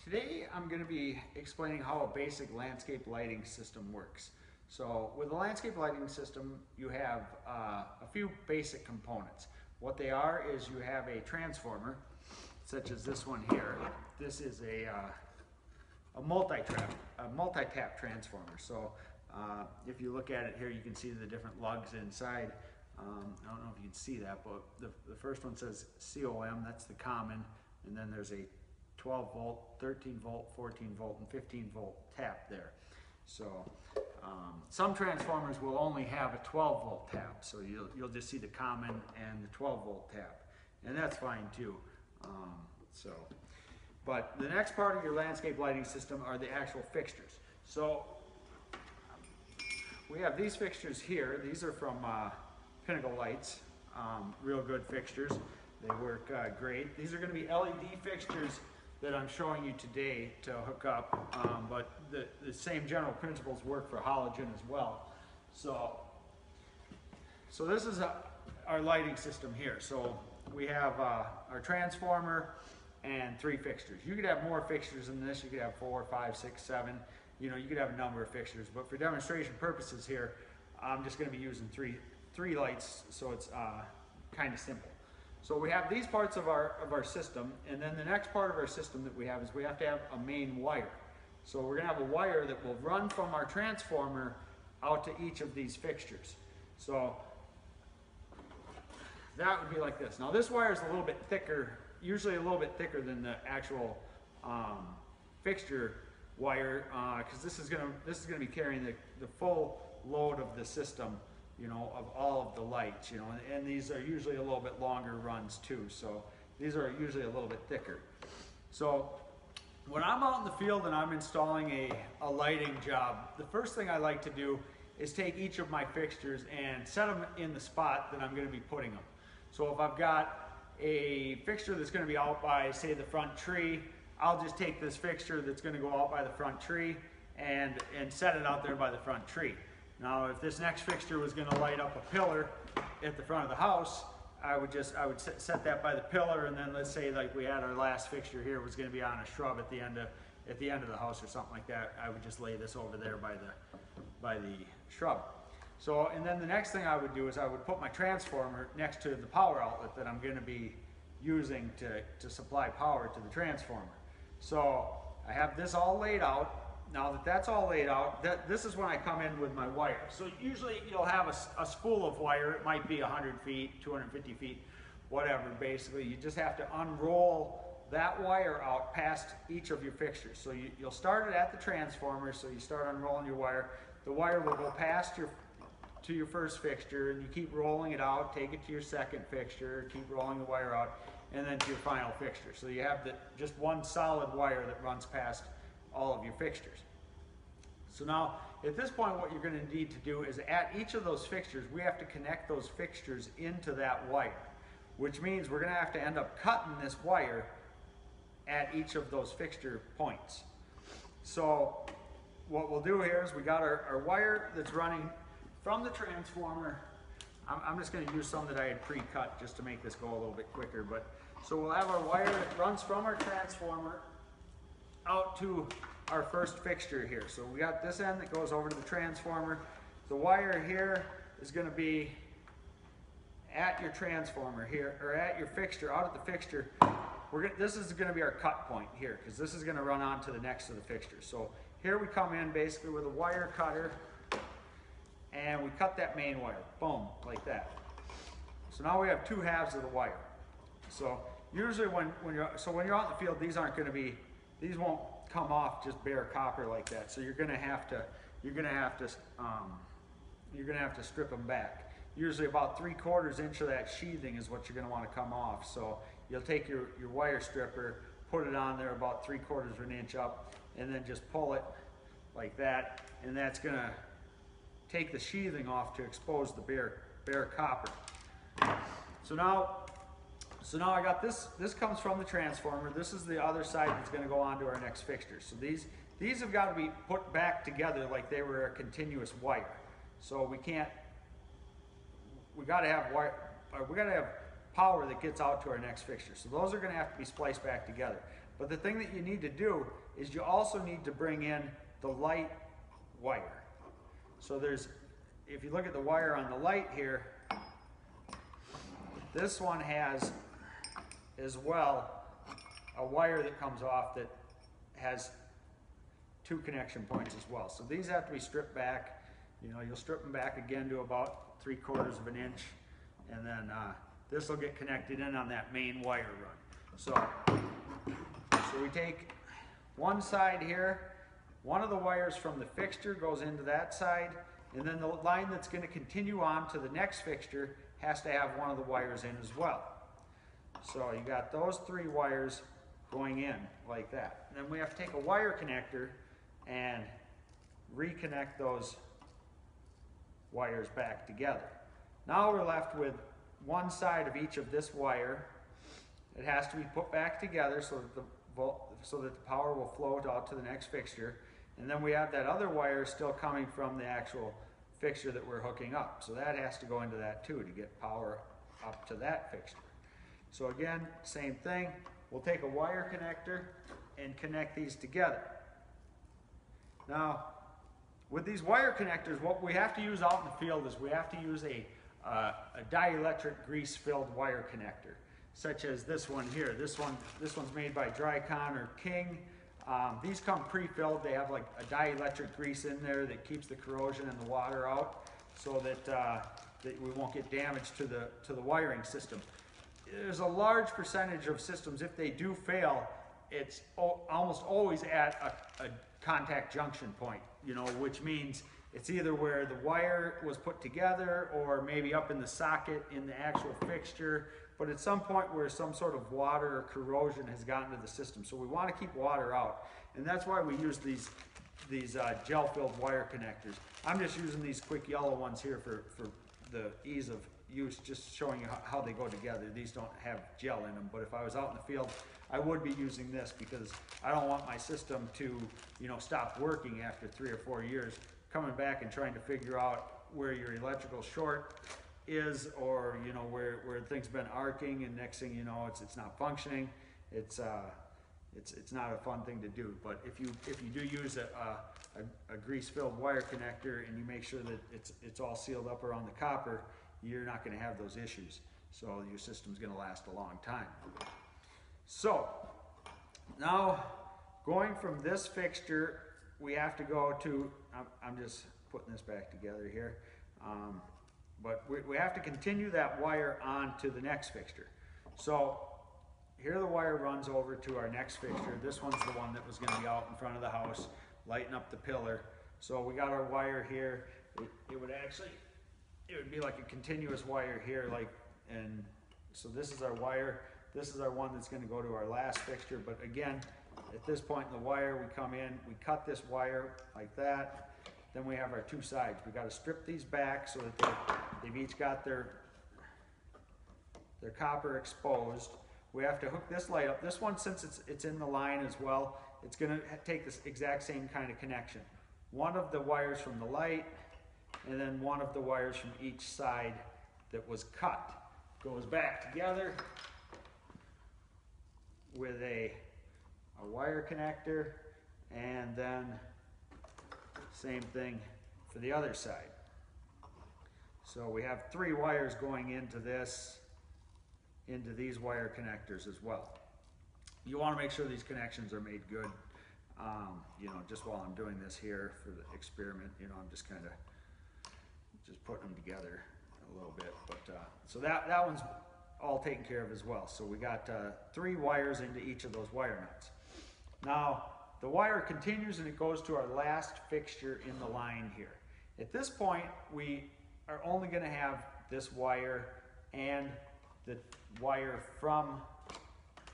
Today I'm going to be explaining how a basic landscape lighting system works. So with a landscape lighting system you have a few basic components. What they are is you have a transformer such as this one here. This is a multi-tap transformer. So if you look at it here you can see the different lugs inside. I don't know if you can see that, but the first one says COM, that's the common, and then there's a 12 volt, 13 volt, 14 volt, and 15 volt tap there. So some transformers will only have a 12 volt tap, so you'll just see the common and the 12 volt tap, and that's fine too. But the next part of your landscape lighting system are the actual fixtures. So we have these fixtures here. These are from Pinnacle Lights, real good fixtures. They work great. These are going to be LED fixtures that I'm showing you today to hook up, but the same general principles work for halogen as well. So this is our lighting system here. So we have our transformer and 3 fixtures. You could have more fixtures than this. You could have 4, 5, 6, 7. You know, you could have a number of fixtures, but for demonstration purposes here, I'm just going to be using three lights, so it's kind of simple. So we have these parts of our system, and then the next part of our system that we have is we have to have a main wire. So we're going to have a wire that will run from our transformer out to each of these fixtures. So that would be like this. Now this wire is a little bit thicker, usually a little bit thicker than the actual fixture wire, because this is going to be carrying the full load of the system, you know, of all of the lights, you know, and these are usually a little bit longer runs too, so these are usually a little bit thicker. So when I'm out in the field and I'm installing a lighting job, the first thing I like to do is take each of my fixtures and set them in the spot that I'm going to be putting them. So if I've got a fixture that's going to be out by, say, the front tree, I'll just take this fixture that's going to go out by the front tree and set it out there by the front tree. Now, if this next fixture was going to light up a pillar at the front of the house, I would set that by the pillar, and then let's say like we had our last fixture here was going to be on a shrub at the end of the house or something like that. I would just lay this over there by the shrub. So, and then the next thing I would do is I would put my transformer next to the power outlet that I'm going to be using to supply power to the transformer. So I have this all laid out. Now that that's all laid out, this is when I come in with my wire. So usually you'll have a spool of wire. It might be 100 feet, 250 feet, whatever. Basically, you just have to unroll that wire out past each of your fixtures. So you'll start it at the transformer. So you start unrolling your wire. The wire will go past to your first fixture, and you keep rolling it out. Take it to your second fixture. Keep rolling the wire out, and then to your final fixture. So you have just one solid wire that runs past all of your fixtures. So now at this point what you're going to need to do is at each of those fixtures we have to connect those fixtures into that wire, which means we're going to have to end up cutting this wire at each of those fixture points. So what we'll do here is we got our wire that's running from the transformer. I'm just going to use some that I had pre-cut just to make this go a little bit quicker. So we'll have our wire that runs from our transformer out to our first fixture here. So we got this end that goes over to the transformer. The wire here is going to be at your transformer here, or at your fixture, out at the fixture. This is going to be our cut point here, because this is going to run on to the next of the fixture. So here we come in basically with a wire cutter, and we cut that main wire, boom, like that. So now we have 2 halves of the wire. So usually when you're out in the field, these won't come off just bare copper like that. So you're gonna have to strip them back. Usually about 3/4 inch of that sheathing is what you're gonna want to come off. So you'll take your wire stripper, put it on there about 3/4 of an inch up, and then just pull it like that, and that's gonna take the sheathing off to expose the bare copper. So now I got this comes from the transformer. This is the other side that's going to go on to our next fixture. So these have got to be put back together like they were a continuous wire. So we got to have power that gets out to our next fixture. So those are going to have to be spliced back together. But the thing that you need to do is you also need to bring in the light wire. So there's, if you look at the wire on the light here, this one has as well a wire that comes off that has 2 connection points as well. So these have to be stripped back. You know, you'll strip them back again to about 3/4 of an inch, and then this will get connected in on that main wire run. So we take one side here, one of the wires from the fixture goes into that side, and then the line that's going to continue on to the next fixture has to have one of the wires in as well. So you got those 3 wires going in like that. And then we have to take a wire connector and reconnect those wires back together. Now we're left with one side of each of this wire. It has to be put back together so that the power will flow out to the next fixture. And then we have that other wire still coming from the actual fixture that we're hooking up. So that has to go into that too to get power up to that fixture. So again, same thing. We'll take a wire connector and connect these together. Now, with these wire connectors, what we have to use out in the field is we have to use a dielectric grease-filled wire connector, such as this one here. This one's made by Drycon or King. These come pre-filled. They have like a dielectric grease in there that keeps the corrosion and the water out, so that we won't get damage to the wiring system. There's a large percentage of systems, if they do fail, it's almost always at a contact junction point, you know, which means it's either where the wire was put together or maybe up in the socket in the actual fixture, but at some point where some sort of water or corrosion has gotten to the system. So we want to keep water out, and that's why we use these gel-filled wire connectors. I'm just using these quick yellow ones here for the ease of use, just showing you how they go together. These don't have gel in them, but if I was out in the field, I would be using this because I don't want my system to, you know, stop working after 3 or 4 years, coming back and trying to figure out where your electrical short is, or, you know, where things been arcing, and next thing you know, it's not functioning. It's not a fun thing to do. But if you do use a grease-filled wire connector and you make sure that it's all sealed up around the copper, you're not going to have those issues. So your system's going to last a long time. So now, going from this fixture, we have to go to, I'm just putting this back together here, but we have to continue that wire on to the next fixture. So here the wire runs over to our next fixture. This one's the one that was going to be out in front of the house, lighting up the pillar. So we got our wire here. It would be like a continuous wire here, like, and so this is our wire. This is our one that's going to go to our last fixture. But again, at this point in the wire, we come in, we cut this wire like that. Then we have our 2 sides. We got to strip these back so that they've each got their copper exposed. We have to hook this light up. This one, since it's in the line as well, it's going to take this exact same kind of connection. One of the wires from the light, and then one of the wires from each side that was cut goes back together with a wire connector, and then same thing for the other side. So we have 3 wires going into these wire connectors as well. You want to make sure these connections are made good. You know, just while I'm doing this here for the experiment, you know, I'm just kind of just putting them together a little bit. But so that one's all taken care of as well. So we got 3 wires into each of those wire nuts. Now the wire continues and it goes to our last fixture in the line here. At this point, we are only going to have this wire and the wire from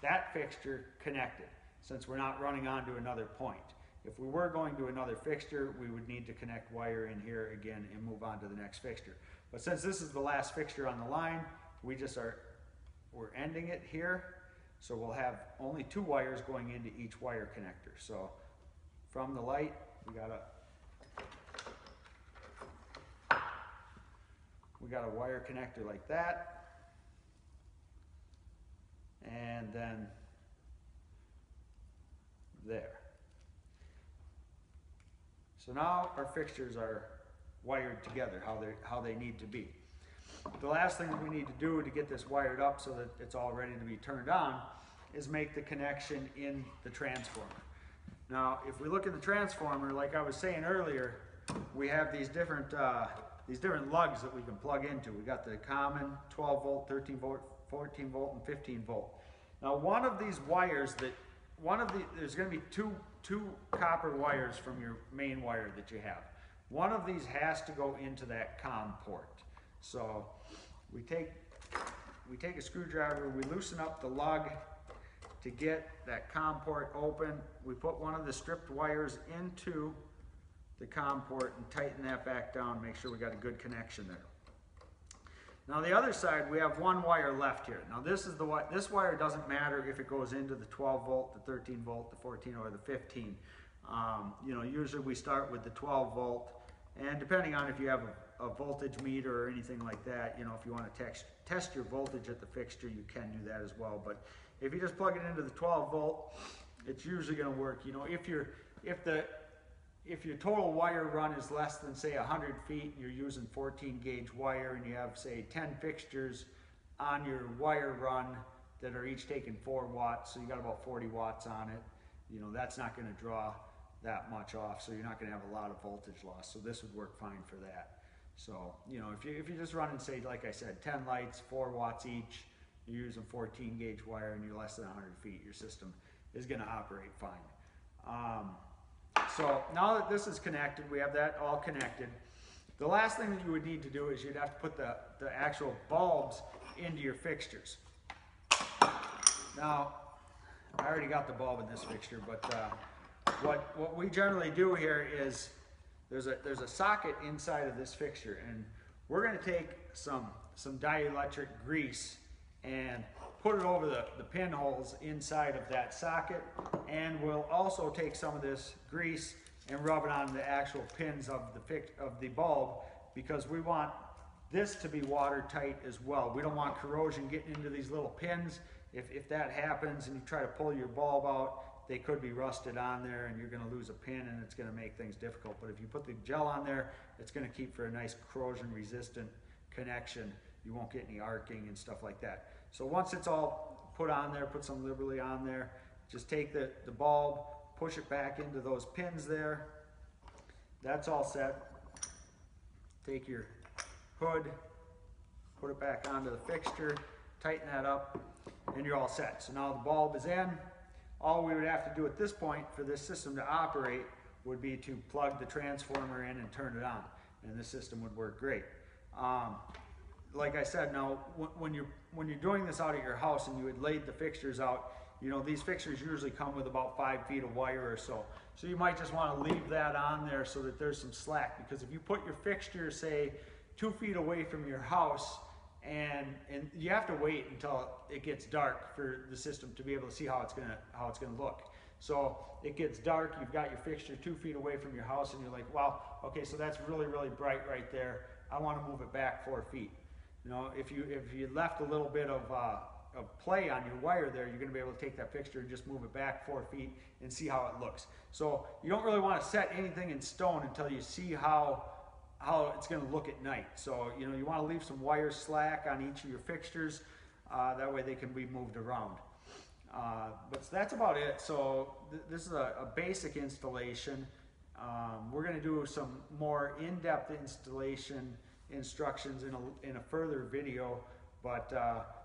that fixture connected, since we're not running on to another point. If we were going to another fixture, we would need to connect wire in here again and move on to the next fixture. But since this is the last fixture on the line, we're ending it here. So we'll have only 2 wires going into each wire connector. So from the light, we got a wire connector like that. And then So now our fixtures are wired together how they need to be. The last thing that we need to do to get this wired up so that it's all ready to be turned on is make the connection in the transformer. Now, if we look at the transformer, like I was saying earlier, we have these different lugs that we can plug into. We got the common 12 volt, 13 volt, 14 volt, and 15 volt. Now, one of these wires there's going to be two copper wires from your main wire that you have. One of these has to go into that COM port. So we take a screwdriver, we loosen up the lug to get that COM port open. We put one of the stripped wires into the COM port and tighten that back down, make sure we got a good connection there. Now the other side, we have one wire left here. Now this wire doesn't matter if it goes into the 12 volt, the 13 volt, the 14, or the 15. Usually we start with the 12 volt, and depending on if you have a voltage meter or anything like that, if you want to test your voltage at the fixture, you can do that as well. But if you just plug it into the 12 volt, it's usually going to work. If your total wire run is less than, say, 100 feet, and you're using 14 gauge wire, and you have, say, 10 fixtures on your wire run that are each taking 4 watts, so you got about 40 watts on it, that's not going to draw that much off, so you're not going to have a lot of voltage loss. So this would work fine for that. So, if you're just running, say, like I said, 10 lights, 4 watts each, you're using 14 gauge wire, and you're less than 100 feet, your system is going to operate fine. So now that this is connected, we have that all connected. The last thing that you would need to do is you'd have to put the actual bulbs into your fixtures. Now, I already got the bulb in this fixture, but what we generally do here is there's a socket inside of this fixture, and we're going to take some dielectric grease and put it over the pinholes inside of that socket, and we'll also take some of this grease and rub it on the actual pins of the bulb, because we want this to be watertight as well. We don't want corrosion getting into these little pins. If that happens and you try to pull your bulb out, they could be rusted on there and you're going to lose a pin, and it's going to make things difficult. But if you put the gel on there, it's going to keep for a nice corrosion resistant connection. You won't get any arcing and stuff like that. So once it's all put on there, put some liberally on there, just take the bulb, push it back into those pins there. That's all set. Take your hood, put it back onto the fixture, tighten that up, and you're all set. So now the bulb is in. All we would have to do at this point for this system to operate would be to plug the transformer in and turn it on, and the system would work great. Like I said, now when you're doing this out at your house and you had laid the fixtures out, these fixtures usually come with about 5 feet of wire or so. So you might just want to leave that on there so that there's some slack, because if you put your fixture, say, 2 feet away from your house, and you have to wait until it gets dark for the system to be able to see how it's gonna look. So it gets dark, you've got your fixture 2 feet away from your house, and you're like, well, okay, so that's really, really bright right there. I want to move it back 4 feet. If you left a little bit of play on your wire there, you're going to be able to take that fixture and just move it back 4 feet and see how it looks. So you don't really want to set anything in stone until you see how it's going to look at night. So you want to leave some wire slack on each of your fixtures, that way they can be moved around. But that's about it. So this is a basic installation. We're going to do some more in-depth installation instructions in a further video, but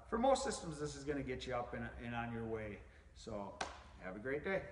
for most systems this is going to get you up and on your way. So have a great day.